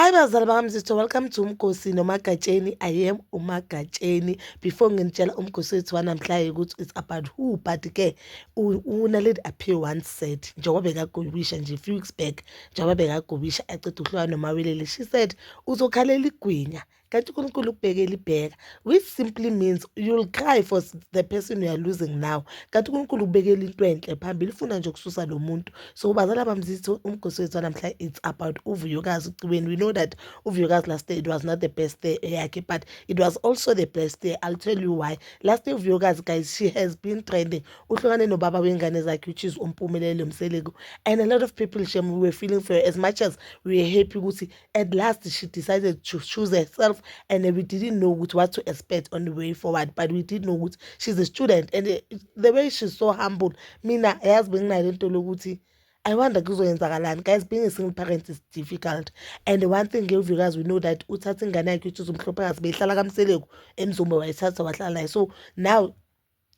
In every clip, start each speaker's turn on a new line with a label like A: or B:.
A: Hi bazali bami, sitho welcome to Umkhosi noMagatsheni. I am uMagatsheni. Before ngitshela umkhosi wethu wanamhlanje ukuthi it's about who, but ke uNaledi Aphiwe once said njengoba bekagobisha nje few weeks back, njengoba bekagobisha aqeda ukuhlwa noMawelele, she said uzokhalela igwinya kanti uNkulunkulu ukubhekela ibheka, which simply means you'll cry for the person you are losing now, kanti uNkulunkulu ukubekela into enhle phambili, ufuna nje ukususa lo muntu. So bazala bami, zitho umkhosi wethu wanamhlanje it's about uVuyokazi uCibeni. We know that uVuyokazi last day it was not the best day yakhe, but it was also the best day. I'll tell you why. Last day uVuyokazi, guys, she has been trending. Uhlukane nobaba wengane zakhe, which is uMpumelelo Mseleko, and a lot of people, we were feeling for her. As much as we were happy ukuthi at last she decided to choose herself, and we didn't know what to expect on the way forward, but we did know what she's a student, and the way she's so humble. Mina yazi benginayo into lokuthi I wonder kuzoyenzakalani. Guys, being a single parent is difficult. And the one thing guys, we know that uthatha ingane yakhe uthi uzomhlophazi beyihlala kaMseleko eMzumbe, wayithatha wahlala naye. So now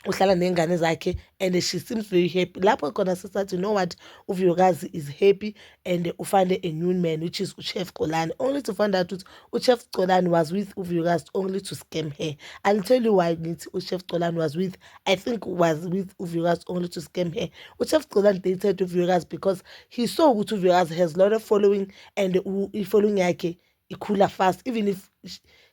A: uhlala nengane zakhe and she seems very happy. Lapho khona sisathi, you know what, uVuyokazi is happy and ufande a new man, which is uChef Xolani, only to find out uChef Xolani was with uVuyokazi only to scam her. I'll tell you why uChef Xolani was with uVuyokazi only to scam her. uChef Xolani dated uVuyokazi because he saw ukuthi uVuyokazi has a lot of following, and following yakhe ikhula fast. Even if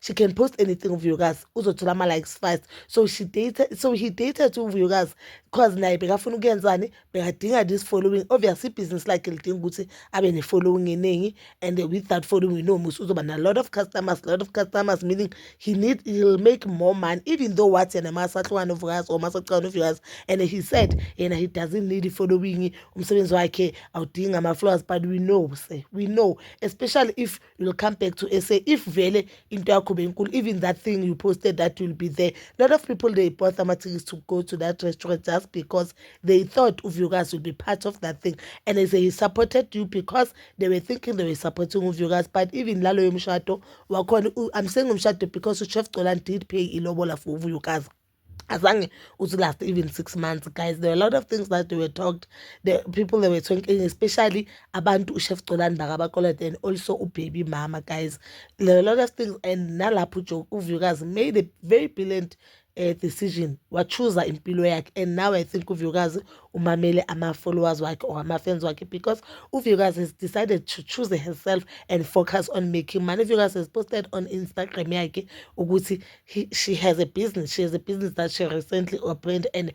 A: she can post anything of uVuyokazi, uzothola ama-likes fast. So he dated uVuyokazi because naye bekafuna ukuyenzani, bekadinga this following. Obviously ibhizinisi lakhe lidinga ukuthi abe ne-following eningi, and with that following we know musi uzoba na lot of customers, meaning he'll make more money, even though what yena masahlukana noVuyokazi or masacala noVuyokazi, and he said yena he doesn't need following, umsebenzi wakhe awudingi ama-followers. But we know, especially if you'll come back to SA, if vele into yakho benkulu, even that thing you posted that will be there. A lot of people, they bought some tickets to go to that restaurant just because they thought uVuyokazi would be part of that thing, and they say he supported you because they were thinking they were supporting uVuyokazi. But even lalo yomshado wakhona, I'm saying umshado because uChef Xolani did pay ilobola for uVuyokazi. Azange uthi last even 6 months, guys. There were a lot of things that they were talked, the people they were talking, especially abantu uChef Xolani bakabakolete and also uBaby Mama, guys. There were a lot of things, and nalapho uVuyokazi made a very brilliant decision, wachuza impilo yakhe. And now I think uVuyokazi umamele ama-followers wakhe or ama-fans wakhe, because uVuyokazi has decided to choose herself and focus on making money. uVuyokazi has posted on Instagram yakhe ukuthi she has a business that she recently opened, and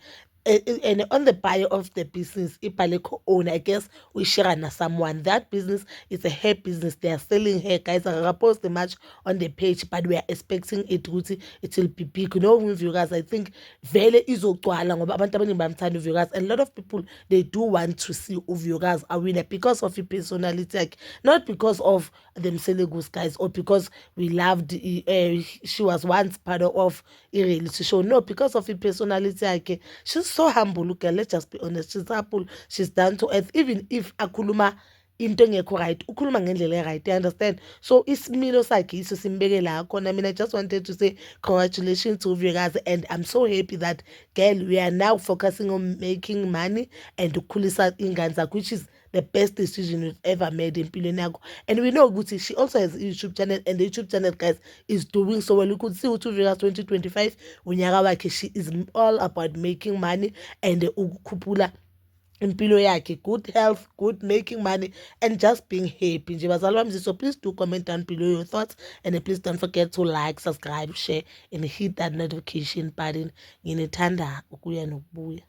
A: on the bio of the business ibhale co-owner. I guess we share na someone. That business is a hair business. They are selling hair, guys. I post much on the page, but we are expecting it will be big. You know, uVuyokazi, I think vele izogcwala ngoba abantu abaningi bayamthanda uVuyokazi, and a lot of people, they do want to see uVuyokazi a winner because of his personality, not because of them Mselekus, guys, or because we loved she was once part of a reality show. No, because of her personality. She's so humble. Look, let's just be honest. She's humble. She's down to earth. Even if akhuluma into engekho right, ukhuluma ngendlela right. You understand? So isimilo sakhe iso simbeke la khona. I mean, I just wanted to say congratulations to uVuyokazi, and I'm so happy that, girl, we are now focusing on making money and ukukhulisa ingane zakhe, which is the best decision you've ever made in yakho. And we know Gucci, she also has a YouTube channel, and the YouTube channel, guys, is doing so well. You could see uVuyokazi 2025 unyaka wakhe, she is all about making money and ukukhuphula impilo yakhe, good health, good making money, and just being happy nje bazali bami. So please do comment down below your thoughts, and please don't forget to like, subscribe, share, and hit that notification button. Nginethanda ukuya nokubuya.